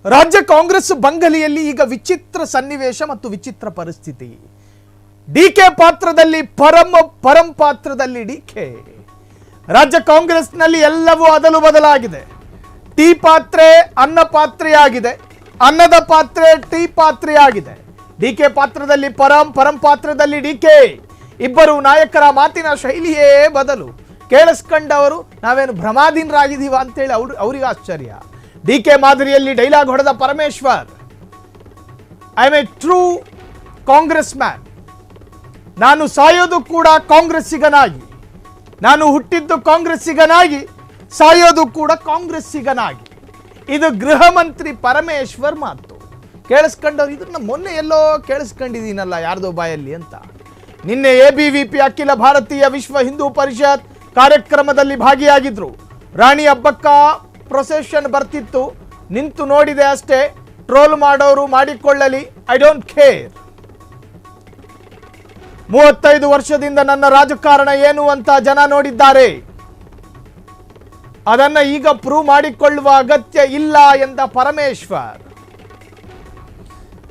ರಾಜ್ಯ ಕಾಂಗ್ರೆಸ್ ಬಂಗಲಿಯಲ್ಲಿ ಈಗ ವಿಚಿತ್ರ ಸನ್ನಿವೇಶ ಮತ್ತು ವಿಚಿತ್ರ ಪರಿಸ್ಥಿತಿ. ಡಿಕೆ ಪಾತ್ರದಲ್ಲಿ ಪರಂ ಪಾತ್ರದಲ್ಲಿ ಡಿಕೆ. ರಾಜ್ಯ ಕಾಂಗ್ರೆಸ್ನಲ್ಲಿ ಎಲ್ಲವೂ ಅದಲು ಬದಲಾಗಿದೆ. ಟೀ ಪಾತ್ರೆ ಅನ್ನ ಪಾತ್ರೆಯಾಗಿದೆ, ಅನ್ನದ ಪಾತ್ರೆ ಟೀ ಪಾತ್ರೆಯಾಗಿದೆ. ಡಿಕೆ ಪಾತ್ರದಲ್ಲಿ ಪರಂ ಪಾತ್ರದಲ್ಲಿ ಡಿಕೆ. ಇಬ್ಬರು ನಾಯಕರ ಮಾತಿನ ಶೈಲಿಯೇ ಬದಲು. ಕೇಳಿಸ್ಕೊಂಡವರು ನಾವೇನು ಭ್ರಮಾಧೀನರಾಗಿದ್ದೀವ ಅಂತೇಳಿ ಅವರಿಗೆ ಆಶ್ಚರ್ಯ. ಡಿಕೆ ಮಾದರಿಯಲ್ಲಿ ಡೈಲಾಗ್ ಹೊಡೆದ Parameshwar, I am A true Congress man. ನಾನು ಸಾಯೋದು ಕೂಡ ಕಾಂಗ್ರೆಸ್ಸಿಗನಾಗಿ, ನಾನು ಹುಟ್ಟಿದ್ದು ಕಾಂಗ್ರೆಸ್ಸಿಗನಾಗಿ, ಸಾಯೋದು ಕೂಡ ಕಾಂಗ್ರೆಸ್ಸಿಗನಾಗಿ. ಇದು ಗೃಹ ಮಂತ್ರಿ ಪರಮೇಶ್ವರ್ ಮಾತು. ಕೇಳಿಸ್ಕೊಂಡವ್ರು ಇದನ್ನ ಮೊನ್ನೆ ಎಲ್ಲೋ ಕೇಳಿಸ್ಕೊಂಡಿದ್ದೀನಲ್ಲ ಯಾರ್ದೋ ಬಾಯಲ್ಲಿ ಅಂತ. ನಿನ್ನೆ ABVP ಅಖಿಲ ಭಾರತೀಯ ವಿಶ್ವ ಹಿಂದೂ ಪರಿಷತ್ ಕಾರ್ಯಕ್ರಮದಲ್ಲಿ ಭಾಗಿಯಾಗಿದ್ರು. ರಾಣಿ ಹಬ್ಬಕ್ಕ ಪ್ರೊಸೆಷನ್ ಬರ್ತಿತ್ತು, ನಿಂತು ನೋಡಿದೆ ಅಷ್ಟೇ. ಟ್ರೋಲ್ ಮಾಡೋರು ಮಾಡಿಕೊಳ್ಳಲಿ, ಐ ಡೋಂಟ್ ಕೇರ್. 35 ವರ್ಷದಿಂದ ನನ್ನ ರಾಜಕಾರಣ ಏನು ಅಂತ ಜನ ನೋಡಿದ್ದಾರೆ. ಅದನ್ನ ಈಗ ಪ್ರೂವ್ ಮಾಡಿಕೊಳ್ಳುವ ಅಗತ್ಯ ಇಲ್ಲ ಎಂದ ಪರಮೇಶ್ವರ್.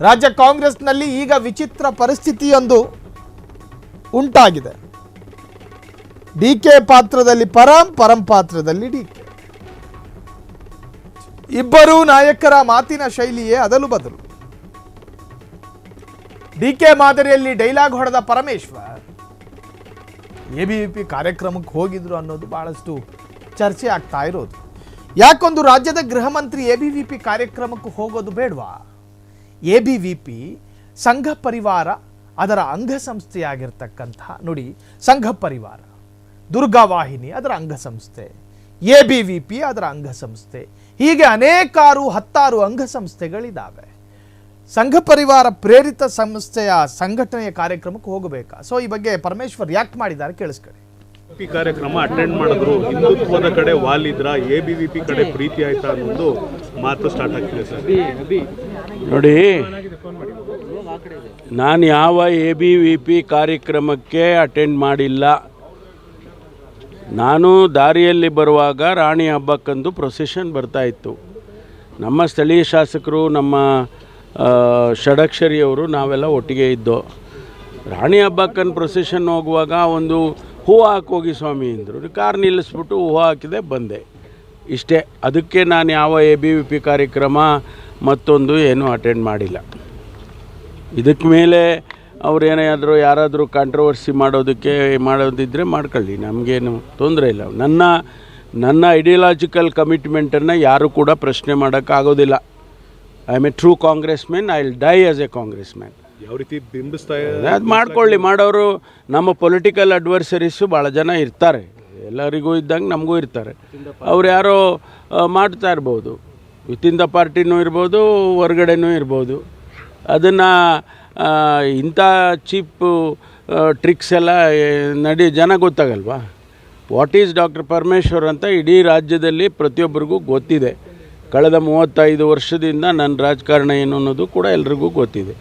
ರಾಜ್ಯ ಕಾಂಗ್ರೆಸ್ನಲ್ಲಿ ಈಗ ವಿಚಿತ್ರ ಪರಿಸ್ಥಿತಿಯೊಂದು ಉಂಟಾಗಿದೆ. ಡಿಕೆ ಪಾತ್ರದಲ್ಲಿ ಪರಂ ಪಾತ್ರದಲ್ಲಿ ಡಿಕೆ. ಇಬ್ಬರೂ ನಾಯಕರ ಮಾತಿನ ಶೈಲಿಯೇ ಅದಲು ಬದಲು. ಡಿಕೆ ಮಾದರಿಯಲ್ಲಿ ಡೈಲಾಗ್ ಹೊಡೆದ ಪರಮೇಶ್ವರ್ ABVP ಕಾರ್ಯಕ್ರಮಕ್ಕೆ ಹೋಗಿದ್ರು ಅನ್ನೋದು ಬಹಳಷ್ಟು ಚರ್ಚೆ ಆಗ್ತಾ ಇರೋದು. ಯಾಕೊಂದು ರಾಜ್ಯದ ಗೃಹ ಮಂತ್ರಿ ABVP ಕಾರ್ಯಕ್ರಮಕ್ಕೆ ಹೋಗೋದು ಬೇಡವಾ? ABVP ಸಂಘ ಪರಿವಾರ ಅದರ ಅಂಗಸಂಸ್ಥೆಯಾಗಿರ್ತಕ್ಕಂತಹ, ನೋಡಿ, ಸಂಘ ಪರಿವಾರ, ದುರ್ಗಾವಾಹಿನಿ ಅದರ ಅಂಗಸಂಸ್ಥೆ, ABVP ಅದರ ಅಂಗಸಂಸ್ಥೆ, ಹೀಗೆ ಅನೇಕಾರು 10 ಅಂಗಸಂಸ್ಥೆಗಳಿದ್ದಾವೆ. ಸಂಘ ಪರಿವಾರ ಪ್ರೇರಿತ ಸಂಸ್ಥೆಯ ಸಂಘಟನೆಯ ಕಾರ್ಯಕ್ರಮಕ್ಕೆ ಹೋಗಬೇಕಾ? ಸೊ ಈ ಬಗ್ಗೆ ಪರಮೇಶ್ವರ್ ರಿಯಾಕ್ಟ್ ಮಾಡಿದ್ದಾರೆ, ಕೇಳಿಸ್ಕೊಳ್ಳಿ. ಕಾರ್ಯಕ್ರಮ ಅಟೆಂಡ್ ಮಾಡಿದ್ರು, ಹಿಂದುತ್ವದ ಕಡೆ ವಾಲಿದ್ರ, ABVP ಕಡೆ ಪ್ರೀತಿ ಆಯ್ತಾ ಅನ್ನೋದು ಮಾತು ಸ್ಟಾರ್ಟ್ ಆಗ್ತಿದೆ ಸರ್. ನೋಡಿ, ನಾನು ಯಾವ ABVP ಕಾರ್ಯಕ್ರಮಕ್ಕೆ ಅಟೆಂಡ್ ಮಾಡಿಲ್ಲ. ನಾನು ದಾರಿಯಲ್ಲಿ ಬರುವಾಗ ರಾಣಿ ಹಬ್ಬಕ್ಕಂದು ಪ್ರೊಸೆಷನ್ ಬರ್ತಾ ಇತ್ತು. ನಮ್ಮ ಸ್ಥಳೀಯ ಶಾಸಕರು, ನಮ್ಮ ಷಡಕ್ಷರಿಯವರು ನಾವೆಲ್ಲ ಒಟ್ಟಿಗೆ ಇದ್ದೋ. ರಾಣಿ ಹಬ್ಬಕ್ಕನ್ನು ಪ್ರೊಸೆಷನ್ ಹೋಗುವಾಗ ಒಂದು ಹೂವು ಹಾಕೋಗಿ ಸ್ವಾಮಿ ಅಂದರು. ಕಾರ್ ನಿಲ್ಲಿಸ್ಬಿಟ್ಟು ಹೂವು ಹಾಕಿದೆ, ಬಂದೆ, ಇಷ್ಟೇ. ಅದಕ್ಕೆ ನಾನು ಯಾವ ABVP ಕಾರ್ಯಕ್ರಮ ಮತ್ತೊಂದು ಏನೂ ಅಟೆಂಡ್ ಮಾಡಿಲ್ಲ. ಇದಕ್ಕೆ ಮೇಲೆ ಅವ್ರೇನಾದರೂ ಯಾರಾದರೂ ಕಾಂಟ್ರವರ್ಸಿ ಮಾಡೋದಿದ್ದರೆ ಮಾಡ್ಕೊಳ್ಳಿ, ನಮಗೇನು ತೊಂದರೆ ಇಲ್ಲ. ನನ್ನ ಐಡಿಯಾಲಜಿಕಲ್ ಕಮಿಟ್ಮೆಂಟನ್ನು ಯಾರೂ ಕೂಡ ಪ್ರಶ್ನೆ ಮಾಡೋಕ್ಕಾಗೋದಿಲ್ಲ. I am A true Congress man, I will die as A Congress man. ಯಾವ ರೀತಿ ಬಿಂಬಿಸ್ತಾ ಅದು ಮಾಡ್ಕೊಳ್ಳಿ, ಮಾಡೋರು. ನಮ್ಮ ಪೊಲಿಟಿಕಲ್ ಅಡ್ವರ್ಸರೀಸು ಭಾಳ ಜನ ಇರ್ತಾರೆ, ಎಲ್ಲರಿಗೂ ಇದ್ದಂಗೆ ನಮಗೂ ಇರ್ತಾರೆ. ಅವ್ರು ಯಾರೋ ಮಾಡ್ತಾ ಇರ್ಬೋದು, ವಿತಿನ್ ದ ಪಾರ್ಟಿನೂ ಇರ್ಬೋದು, ಹೊರಗಡೆನೂ ಇರ್ಬೋದು. ಅದನ್ನು ಇಂಥ ಚೀಪ್ ಟ್ರಿಕ್ಸ್ ಎಲ್ಲ ಜನ ಗೊತ್ತಾಗಲ್ವಾ? ವಾಟ್ ಈಸ್ ಡಾಕ್ಟರ್ ಪರಮೇಶ್ವರ್ ಅಂತ ಇಡೀ ರಾಜ್ಯದಲ್ಲಿ ಪ್ರತಿಯೊಬ್ಬರಿಗೂ ಗೊತ್ತಿದೆ. ಕಳೆದ 35 ವರ್ಷದಿಂದ ನನ್ನ ರಾಜಕಾರಣ ಏನು ಅನ್ನೋದು ಕೂಡ ಎಲ್ರಿಗೂ ಗೊತ್ತಿದೆ.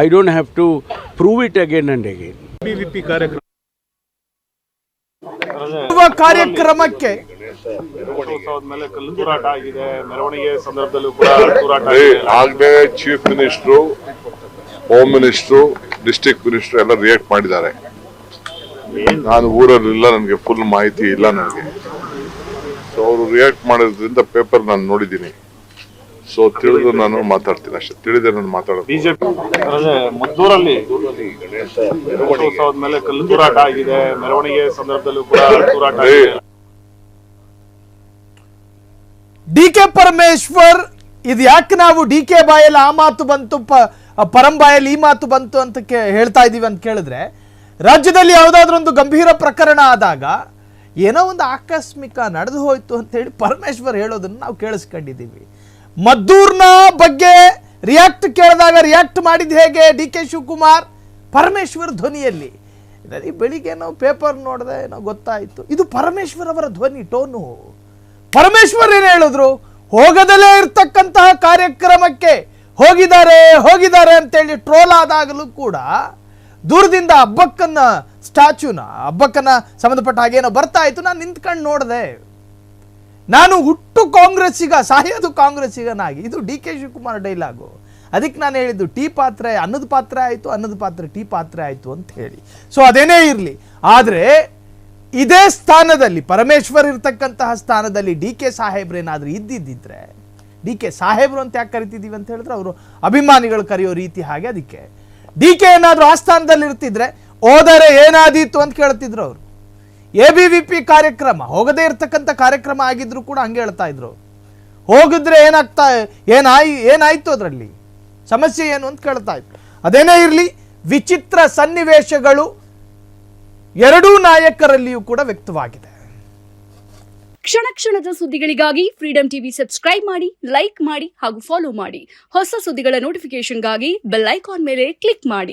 I don't have to prove it again and again. ABVP ಕಾರ್ಯಕ್ರಮಕ್ಕೆ ಮೇಲೆ ಕಲ್ಲು ತೂರಾಟ ಆಗಿದೆ, ಮೆರವಣಿಗೆ ಸಂದರ್ಭದಲ್ಲೂ ಕೂಡ ತೂರಾಟ ಆಗಲೇ chief minister, home minister, district minister ಎಲ್ಲ ರಿಯಾಕ್ಟ್ ಮಾಡಿದ್ದಾರೆ. ನಾನು ಊರಲ್ಲಿಲ್ಲ, ನನಗೆ ಫುಲ್ ಮಾಹಿತಿ ಇಲ್ಲ ನನಗೆ. ಸೊ ಅವರು ರಿಯಾಕ್ಟ್ ಮಾಡೋದ್ರಿಂದ ಪೇಪರ್ ನಾನು ನೋಡಿದ್ದೀನಿ. ಸೊ ತಿಳಿದು ನಾನು ಮಾತಾಡ್ತೀನಿ ಅಷ್ಟೇ, ತಿಳಿದೆ ನಾನು ಮಾತಾಡೋದು. ಬಿಜೆಪಿ ಮದ್ದೂರಲ್ಲಿ ಮೇಲೆ ಕಲ್ಲು ತೂರಾಟ ಆಗಿದೆ, ಮೆರವಣಿಗೆ ಸಂದರ್ಭದಲ್ಲೂ ಕೂಡ ತೂರಾಟ ಆಗಿದೆ. ಡಿಕೆ ಪರಮೇಶ್ವರ್, ಇದು ಯಾಕೆ ನಾವು ಡಿಕೆ ಬಾಯಲ್ಲಿ ಆ ಮಾತು ಬಂತು, ಪರಂ ಬಾಯಲ್ಲಿ ಈ ಮಾತು ಬಂತು ಅಂತ ಹೇಳ್ತಾ ಇದೀವಿ ಅಂತ ಕೇಳಿದ್ರೆ, ರಾಜ್ಯದಲ್ಲಿ ಯಾವುದಾದ್ರೂ ಒಂದು ಗಂಭೀರ ಪ್ರಕರಣ ಆದಾಗ ಏನೋ ಒಂದು ಆಕಸ್ಮಿಕ ನಡೆದು ಹೋಯ್ತು ಅಂತ ಹೇಳಿ ಪರಮೇಶ್ವರ್ ಹೇಳೋದನ್ನು ನಾವು ಕೇಳಿಸ್ಕೊಂಡಿದ್ದೀವಿ. ಮದ್ದೂರ್ನ ಬಗ್ಗೆ ರಿಯಾಕ್ಟ್ ಕೇಳಿದಾಗ ರಿಯಾಕ್ಟ್ ಮಾಡಿದ ಹೇಗೆ DK ಶಿವಕುಮಾರ್? ಪರಮೇಶ್ವರ್ ಧ್ವನಿಯಲ್ಲಿ. ಬೆಳಿಗ್ಗೆ ಏನೋ ಪೇಪರ್ ನೋಡಿದೆ, ಏನೋ ಗೊತ್ತಾಯಿತು, ಇದು ಪರಮೇಶ್ವರ್ ಅವರ ಧ್ವನಿ, ಟೋನು. ಪರಮೇಶ್ವರ್ ಏನು ಹೇಳಿದ್ರು? ಹೋಗದಲ್ಲೇ ಇರ್ತಕ್ಕಂತಹ ಕಾರ್ಯಕ್ರಮಕ್ಕೆ ಹೋಗಿದ್ದಾರೆ ಅಂತೇಳಿ ಟ್ರೋಲ್ ಆದಾಗಲೂ ಕೂಡ ದೂರದಿಂದ ಹಬ್ಬಕ್ಕನ್ನ ಸ್ಟ್ಯಾಚ್ಯೂನ ಹಬ್ಬಕ್ಕನ್ನ ಸಂಬಂಧಪಟ್ಟ ಹಾಗೇನೋ ಬರ್ತಾ ಇತ್ತು. ನಾನು ನಿಂತ್ಕೊಂಡು ನೋಡಿದೆ. ನಾನು ಹುಟ್ಟು ಕಾಂಗ್ರೆಸ್ಸಿಗ ಸಾಯೋದು ಕಾಂಗ್ರೆಸ್ಸಿಗನಾಗಿ. ಇದು ಡಿ ಕೆ ಶಿವಕುಮಾರ್ ಡೈಲಾಗು. ಅದಕ್ಕೆ ನಾನು ಹೇಳಿದ್ದು ಟೀ ಪಾತ್ರೆ ಅನ್ನದ ಪಾತ್ರೆ ಆಯಿತು, ಅನ್ನದ ಪಾತ್ರೆ ಟೀ ಪಾತ್ರೆ ಆಯಿತು ಅಂತ ಹೇಳಿ. ಸೊ ಅದೇನೇ ಇರಲಿ, ಆದರೆ ಇದೇ ಸ್ಥಾನದಲ್ಲಿ ಪರಮೇಶ್ವರ್ ಇರ್ತಕ್ಕಂತಹ ಸ್ಥಾನದಲ್ಲಿ ಡಿ ಕೆ ಸಾಹೇಬ್ರೇನಾದ್ರೂ ಇದ್ದಿದ್ದಿದ್ರೆ, ಡಿ ಕೆ ಸಾಹೇಬ್ರು ಅಂತ ಯಾಕೆ ಕರಿತಿದ್ದೀವಿ ಅಂತ ಹೇಳಿದ್ರೆ ಅವರು ಅಭಿಮಾನಿಗಳು ಕರೆಯೋ ರೀತಿ ಹಾಗೆ. ಅದಕ್ಕೆ ಡಿ ಕೆ ಏನಾದರೂ ಆ ಸ್ಥಾನದಲ್ಲಿ ಇರ್ತಿದ್ರೆ ಹೋದರೆ ಏನಾದೀತು ಅಂತ ಕೇಳ್ತಿದ್ರು ಅವರು. ABVP ಕಾರ್ಯಕ್ರಮ ಹೋಗದೇ ಇರ್ತಕ್ಕಂಥ ಕಾರ್ಯಕ್ರಮ ಆಗಿದ್ರು ಕೂಡ ಹಂಗೆ ಹೇಳ್ತಾ ಇದ್ರು. ಹೋಗಿದ್ರೆ ಏನಾಯ್ತು ಅದರಲ್ಲಿ ಸಮಸ್ಯೆ ಏನು ಅಂತ ಕೇಳ್ತಾ ಇದ್ರು. ಅದೇನೇ ಇರಲಿ, ವಿಚಿತ್ರ ಸನ್ನಿವೇಶಗಳು ಎರಡೂ ನಾಯಕರಲ್ಲಿಯೂ ಕೂಡ ವ್ಯಕ್ತವಾಗಿದೆ. ಕ್ಷಣ ಕ್ಷಣದ ಸುದ್ದಿಗಳಿಗಾಗಿ ಫ್ರೀಡಂ ಟಿವಿ ಸಬ್ಸ್ಕ್ರೈಬ್ ಮಾಡಿ, ಲೈಕ್ ಮಾಡಿ ಹಾಗೂ ಫಾಲೋ ಮಾಡಿ. ಹೊಸ ಸುದ್ದಿಗಳ ನೋಟಿಫಿಕೇಶನ್ಗಾಗಿ ಬೆಲ್ ಐಕಾನ್ ಮೇಲೆ ಕ್ಲಿಕ್ ಮಾಡಿ.